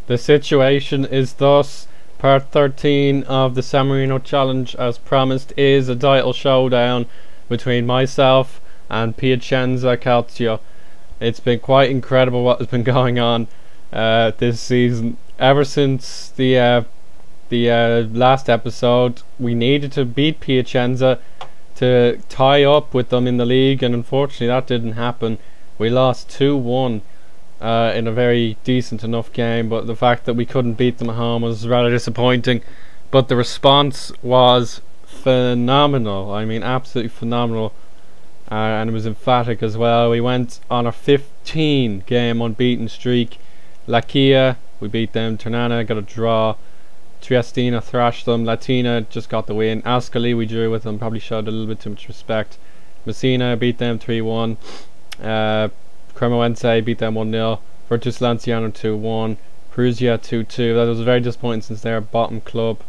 The situation is thus: part 13 of the San Marino challenge, as promised, is a title showdown between myself and Piacenza Calcio. It's been quite incredible what has been going on this season. Ever since the last episode, we needed to beat Piacenza to tie up with them in the league, and unfortunately that didn't happen. We lost 2-1 in a very decent enough game, but the fact that we couldn't beat them at home was rather disappointing. But the response was phenomenal. I mean, absolutely phenomenal, and it was emphatic as well. We went on a 15 game unbeaten streak. Lachia, we beat them. Ternana got a draw. Triestina thrashed them. Latina just got the win. Ascoli, we drew with them, probably showed a little bit too much respect. Messina beat them 3-1. Cremonese beat them 1-0. Virtus Lanciano 2-1. Perugia 2-2. That was very disappointing since they're a bottom club,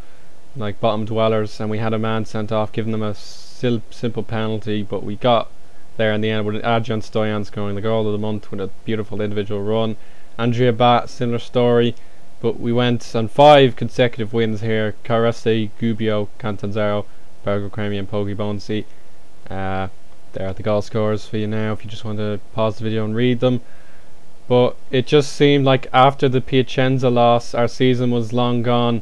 like bottom dwellers, and we had a man sent off, giving them a simple penalty, but we got there in the end with Adrian Stoyan scoring the goal of the month with a beautiful individual run. Andrea Bat, similar story, but we went on 5 consecutive wins here. Caresse, Gubbio, Catanzaro, Bergo Cremi and Pogi Bonsi. There are the goal scorers for you now if you just want to pause the video and read them. But it just seemed like after the Piacenza loss, our season was long gone,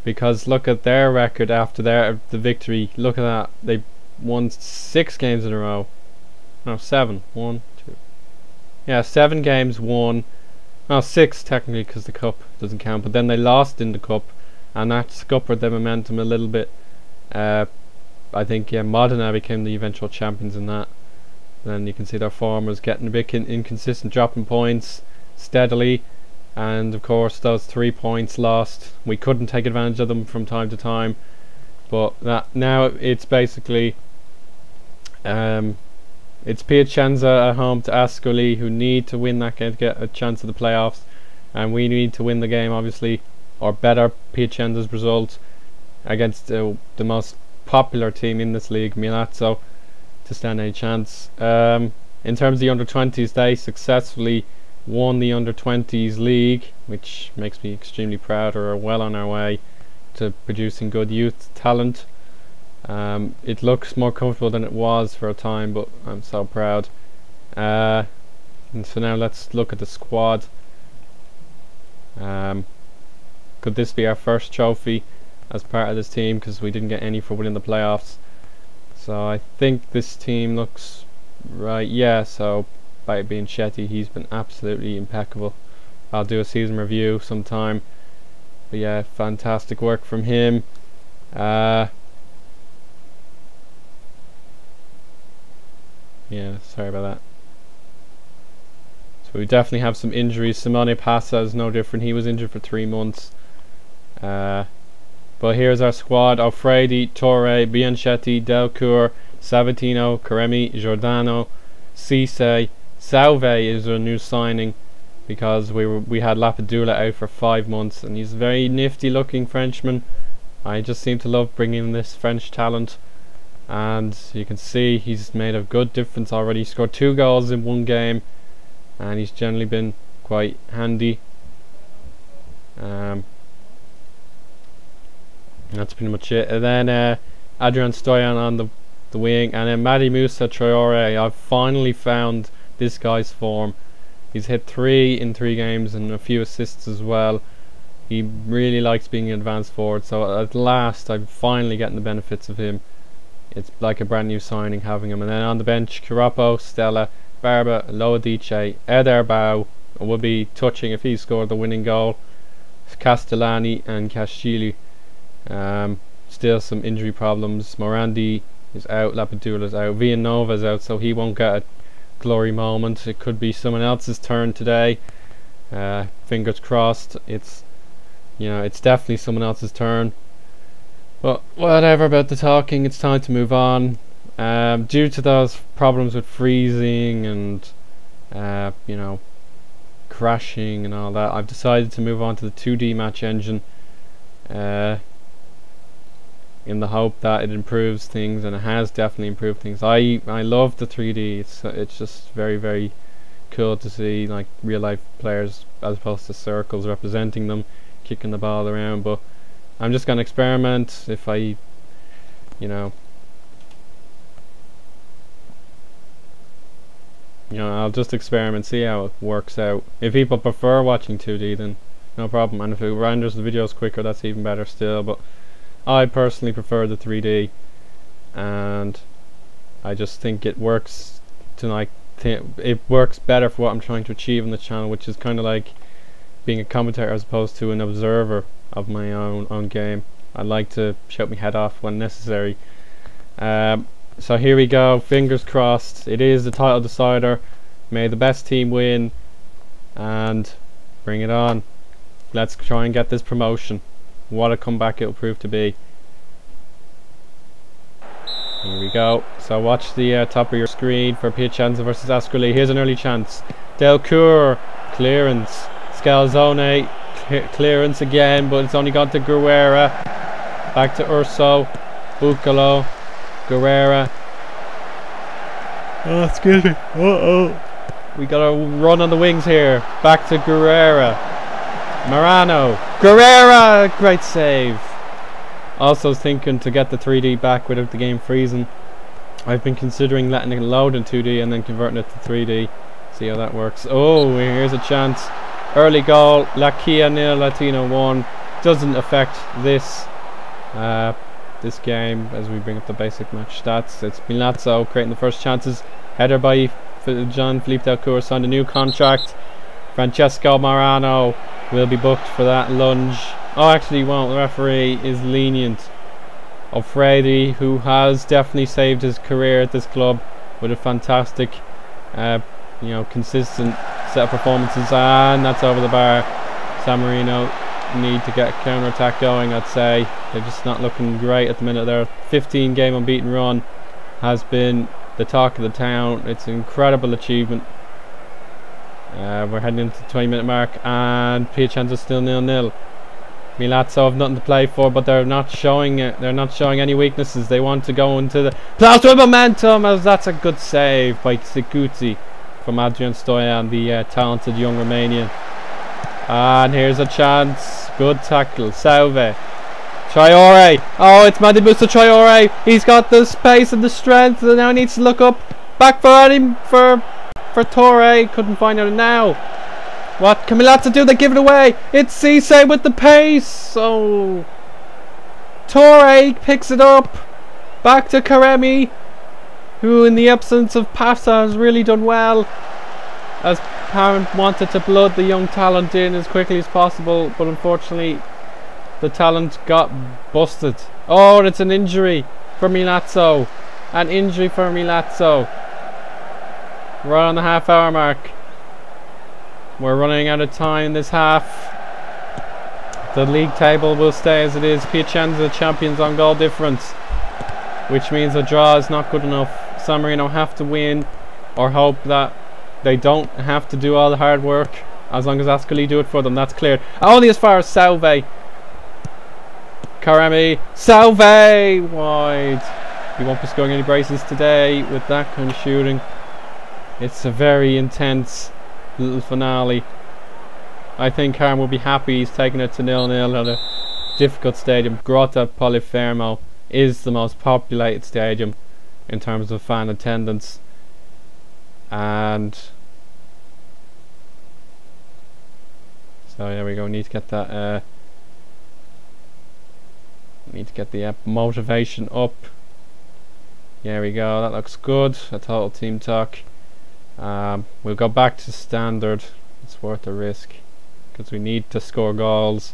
because look at their record after the victory. Look at that, they won 6 games in a row. No, 7. 1, 2. Yeah, 7 games won. No, 6 technically, because the cup doesn't count, but then they lost in the cup, and that scuppered their momentum a little bit. I think Modena became the eventual champions in that. Then you can see their form was getting a bit inconsistent, dropping points steadily, and of course those 3 points lost, we couldn't take advantage of them from time to time. But that now it's basically it's Piacenza at home to Ascoli, who need to win that game to get a chance at the playoffs, and we need to win the game obviously, or better Piacenza's result against the most popular team in this league, Milazzo, to stand a chance. In terms of the under-20s, they successfully won the under-20s league, which makes me extremely proud. We're well on our way to producing good youth talent. It looks more comfortable than it was for a time, but I'm so proud. And so now let's look at the squad. Could this be our first trophy as part of this team, because we didn't get any for winning the playoffs? So I think this team looks right. Yeah, so by being Shetty, he's been absolutely impeccable. I'll do a season review sometime, but yeah, fantastic work from him. Yeah, sorry about that. So we definitely have some injuries. Simone Passa is no different. He was injured for 3 months. But here's our squad: Alfredi, Torre, Bianchetti, Delcourt, Sabatino, Caremi, Giordano, Cisse. Salve is a new signing, because we had Lapadula out for 5 months, and he's a very nifty looking Frenchman. I just seem to love bringing in this French talent, and you can see he's made a good difference already. He scored 2 goals in 1 game, and he's generally been quite handy. That's pretty much it. And then Adrian Stoyan on the wing, and then Madi Musa Traore. I've finally found this guy's form. He's hit 3 in 3 games and a few assists as well. He really likes being an advanced forward, so at last I'm finally getting the benefits of him. It's like a brand new signing having him. And then on the bench, Curapo, Stella, Barba, Loadice, Ederbau would be touching if he scored the winning goal, Castellani and Cascili. Still some injury problems. Morandi is out, Lapadula is out, Villanova is out, so he won't get a glory moment. It could be someone else's turn today. Fingers crossed. It's definitely someone else's turn. But whatever about the talking, it's time to move on. Due to those problems with freezing and crashing and all that, I've decided to move on to the 2D match engine, in the hope that it improves things, and it has definitely improved things. I love the 3D. It's just very, very cool to see like real life players as opposed to circles representing them, kicking the ball around. But I'm just gonna experiment. If I, I'll just experiment, see how it works out. If people prefer watching 2D, then no problem, and if it renders the videos quicker, that's even better still. But I personally prefer the 3D, and I just think it works to it works better for what I'm trying to achieve on the channel, which is kind of like being a commentator as opposed to an observer of my own game. I like to shout my head off when necessary. So here we go, fingers crossed. It is the title decider. May the best team win, and bring it on. Let's try and get this promotion. What a comeback it'll prove to be. Here we go. So watch the top of your screen for Piacenza versus Ascoli. Here's an early chance. Delcourt, clearance. Scalzone, clearance again, but it's only gone to Guerrera. Back to Urso. Buccolo. Guerrera. Oh, excuse me. We got a run on the wings here. Back to Guerrera. Marino. Guerrera! Great save. Also thinking to get the 3D back without the game freezing. I've been considering letting it load in 2D and then converting it to 3D. See how that works. Oh, here's a chance. Early goal. La Chia 0, Latino 1. Doesn't affect this game as we bring up the basic match stats. It's Milazzo creating the first chances. Header by Jean-Philippe Delcourt, signed a new contract. Francesco Marano will be booked for that lunge. Oh, actually he won't. The referee is lenient. O'Frady, who has definitely saved his career at this club with a fantastic consistent set of performances, and that's over the bar. San Marino need to get a counter-attack going, I'd say. They're just not looking great at the minute. Their 15 game unbeaten run has been the talk of the town. It's an incredible achievement. We're heading into the 20-minute mark, and Piacenza still 0-0. Milazzo have nothing to play for, but they're not showing it. They're not showing any weaknesses. They want to go into the playoffs with momentum, as that's a good save by Sicuzzi from Adrian Stoyan, the talented young Romanian. And here's a chance. Good tackle. Salve. Traore. Oh, it's Mandi Musa Traore. He's got the space and the strength, and now he needs to look up. Back for Torre. Couldn't find out now. What can Milazzo do? They give it away. It's Cisse with the pace. Oh, Torre picks it up. Back to Karemi, who in the absence of Passa has really done well, as Parent wanted to blood the young talent in as quickly as possible, but unfortunately the talent got busted. Oh, it's an injury for Milazzo. An injury for Milazzo. Right on the half-hour mark. We're running out of time this half. The league table will stay as it is. Piacenza champions on goal difference, which means a draw is not good enough. San Marino have to win, or hope that they don't have to do all the hard work, as long as Ascoli do it for them. That's cleared. Only as far as Salve. Karemi. Salve! Wide. He won't be scoring any braces today with that kind of shooting. It's a very intense little finale. I think Harm will be happy he's taking it to 0-0 at a difficult stadium. Grotta Polifermo is the most populated stadium in terms of fan attendance, and so there we go. Need to get that need to get the motivation up. There we go, that looks good. A total team talk. We'll go back to standard. It's worth the risk because we need to score goals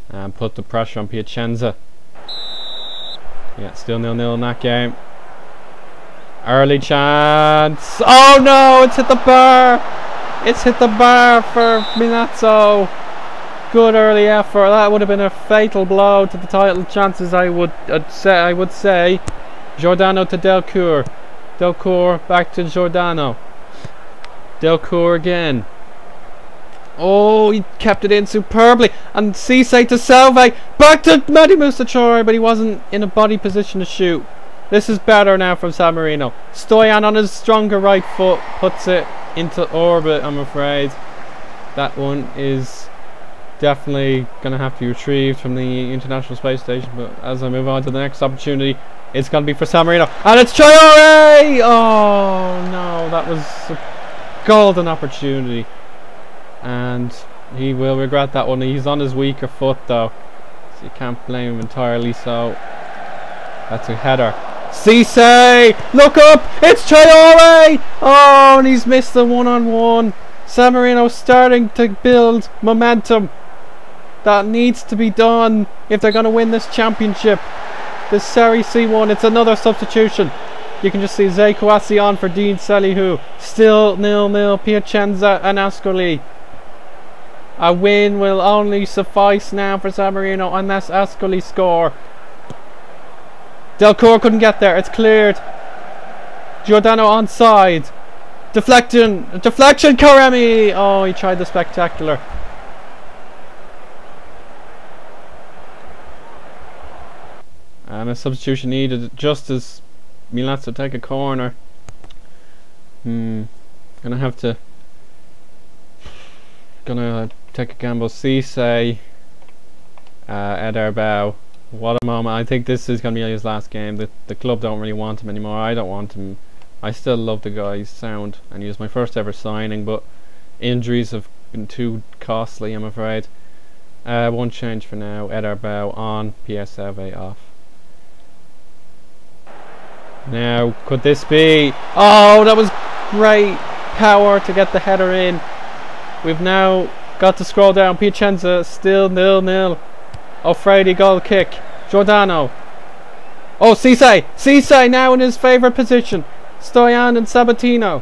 and put the pressure on Piacenza. Yeah, still 0-0 in that game. Early chance. Oh no, it's hit the bar. It's hit the bar for Milazzo. Good early effort. That would have been a fatal blow to the title chances, I would say. Giordano to Delcourt. Delcourt back to Giordano. Delcourt again. Oh, he kept it in superbly. And Cisse to Salve. Back to Madi Mustachory, but he wasn't in a body position to shoot. This is better now from San Marino. Stoyan on his stronger right foot puts it into orbit, I'm afraid. That one is definitely going to have to be retrieved from the International Space Station. But as I move on to the next opportunity, it's going to be for San Marino. And it's Traore! Oh no, that was a golden opportunity. And he will regret that one. He's on his weaker foot though, so you can't blame him entirely. So that's a header. Cisse! Look up! It's Traore! Oh, and he's missed the one-on-one. San Marino starting to build momentum. That needs to be done if they're going to win this championship. This Serie C1. It's another substitution. You can just see Zekuasi on for Dean Salihu. Still 0-0. Piacenza and Ascoli. A win will only suffice now for San Marino unless Ascoli score. Delcourt couldn't get there. It's cleared. Giordano onside. Deflection. Karemi. Oh, he tried the spectacular. And a substitution needed just as Milazzo take a corner. Gonna take a gamble. Cisse. Ederbau. What a moment. I think this is going to be his last game. The club don't really want him anymore. I don't want him. I still love the guy's sound, and he was my first ever signing, but injuries have been too costly, I'm afraid. One change for now. Ederbau on, PSV off. Now, could this be... Oh, that was great power to get the header in. We've now got to scroll down. Piacenza still 0-0. O'Frady goal kick. Giordano. Oh, Cisse! Cisse now in his favourite position. Stoyan and Sabatino.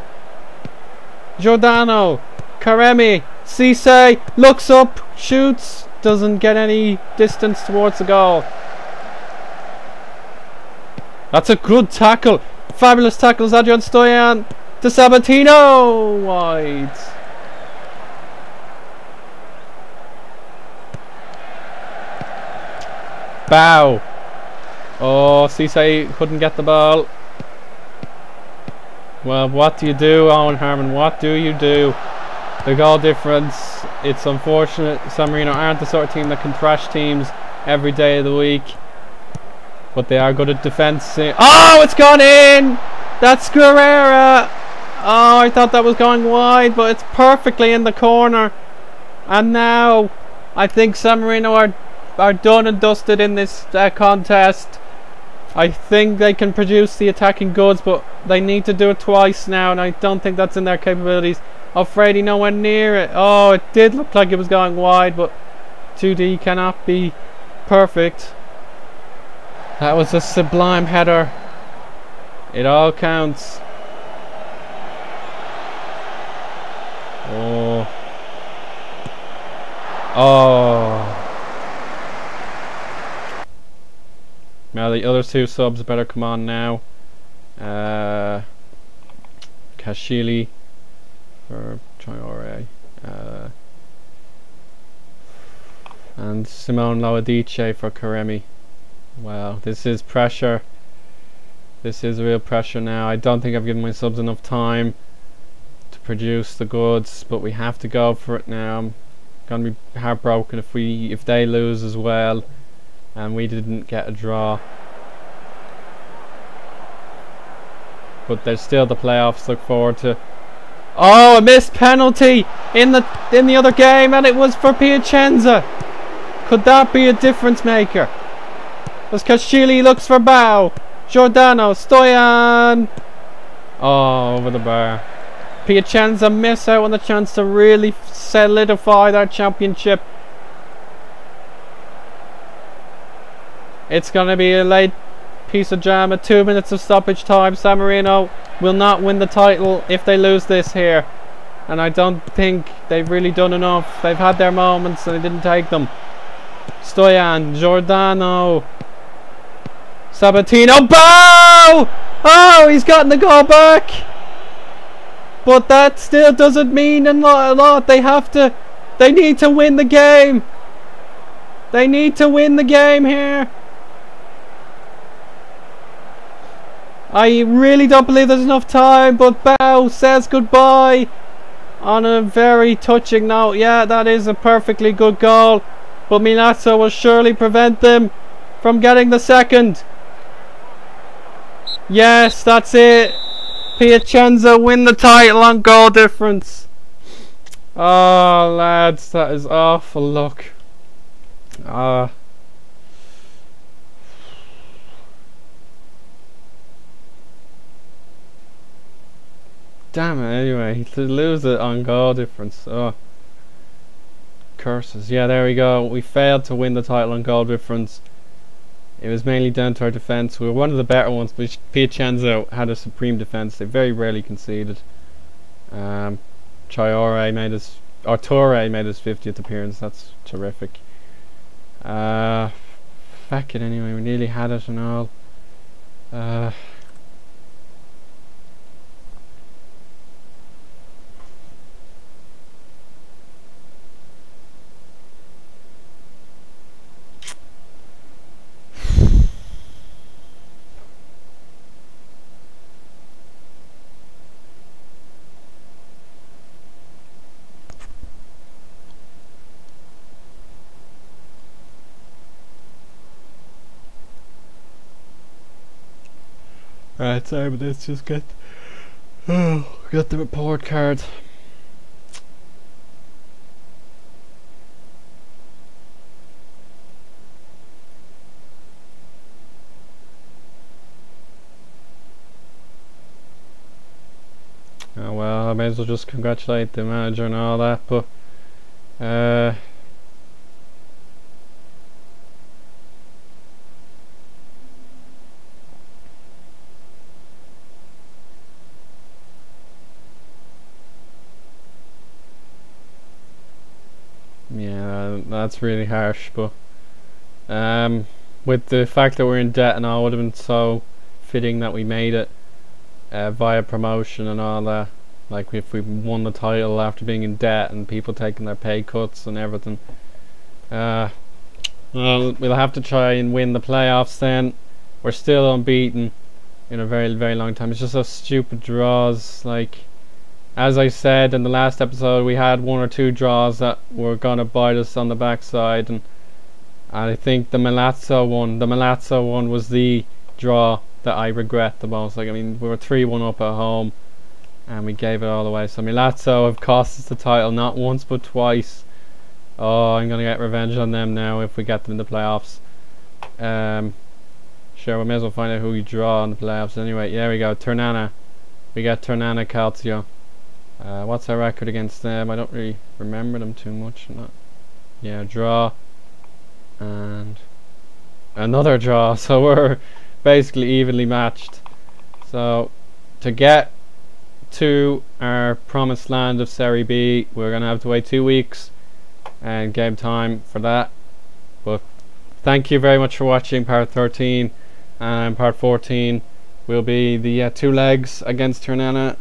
Giordano. Karemi. Cisse looks up, shoots, doesn't get any distance towards the goal. That's a good tackle. Fabulous tackles, Adrian Stoyan to Sabatino. Wide. Bow. Oh, Cisse couldn't get the ball. Well, what do you do, Owen Harmon? What do you do? The goal difference, it's unfortunate. San Marino aren't the sort of team that can thrash teams every day of the week, but they are good at defence. Oh, it's gone in! That's Guerrera! Oh, I thought that was going wide, but it's perfectly in the corner. And now, I think San Marino are done and dusted in this contest. I think they can produce the attacking goods, but they need to do it twice now, and I don't think that's in their capabilities. O'Frady nowhere near it. Oh, it did look like it was going wide, but 2D cannot be perfect. That was a sublime header. It all counts. Oh. Oh. Now the other two subs better come on now. Kashili for Traore. And Simone Loadice for Karemi. Wow, this is pressure. This is real pressure now. I don't think I've given my subs enough time to produce the goods, but we have to go for it now. I'm gonna be heartbroken if they lose as well and we didn't get a draw. But there's still the playoffs to look forward to. Oh, a missed penalty in the other game, and it was for Piacenza. Could that be a difference maker? As Kashili looks for Bow. Giordano, Stoyan. Oh, over the bar. Piacenza miss out on the chance to really solidify their championship. It's going to be a late piece of drama. 2 minutes of stoppage time. San Marino will not win the title if they lose this here, and I don't think they've really done enough. They've had their moments and they didn't take them. Stoyan, Giordano, Sabatino, Bow! Oh, he's gotten the goal back, but that still doesn't mean a lot. They need to win the game. They need to win the game here. I really don't believe there's enough time, but Bow says goodbye on a very touching note. Yeah, that is a perfectly good goal, but Milazzo will surely prevent them from getting the second. Yes, that's it. Piacenza win the title on goal difference. Oh lads, that is awful luck. Damn it, anyway, to lose it on goal difference. Oh, curses. Yeah, there we go. We failed to win the title on goal difference. It was mainly down to our defence. We were one of the better ones, but Piacenza had a supreme defence. They very rarely conceded. Torre made his 50th appearance. That's terrific. Fuck it anyway. We nearly had it and all. Right, sorry, but let's just get the report card. Oh well, I may as well just congratulate the manager and all that, but yeah, that's really harsh, but with the fact that we're in debt and all, it would have been so fitting that we made it via promotion and all that. Like if we won the title after being in debt and people taking their pay cuts and everything. Well, we'll have to try and win the playoffs then. We're still unbeaten in a very, very long time. It's just those stupid draws. Like, as I said in the last episode, we had one or two draws that were gonna bite us on the backside, and I think the Milazzo one was the draw that I regret the most. Like, I mean, we were 3-1 up at home and we gave it all away. So Milazzo have cost us the title not once but twice. Oh, I'm gonna get revenge on them now if we get them in the playoffs. Sure, we may as well find out who we draw in the playoffs anyway. Yeah, we go, Ternana. We got Ternana Calcio. What's our record against them? I don't really remember them too much. Yeah, draw and another draw. So we're basically evenly matched. So to get to our promised land of Serie B, we're gonna have to wait 2 weeks and game time for that. But thank you very much for watching part 13, and part 14 will be the 2 legs against Ternana.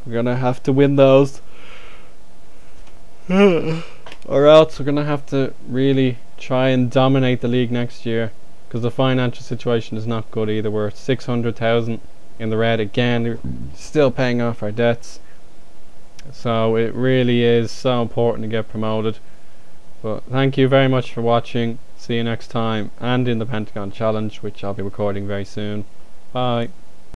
We're gonna have to win those or else we're gonna have to really try and dominate the league next year, because the financial situation is not good either. We're 600,000 in the red again. We're still paying off our debts, so it really is so important to get promoted. But thank you very much for watching. See you next time, and in the Pentagon Challenge, which I'll be recording very soon. Bye.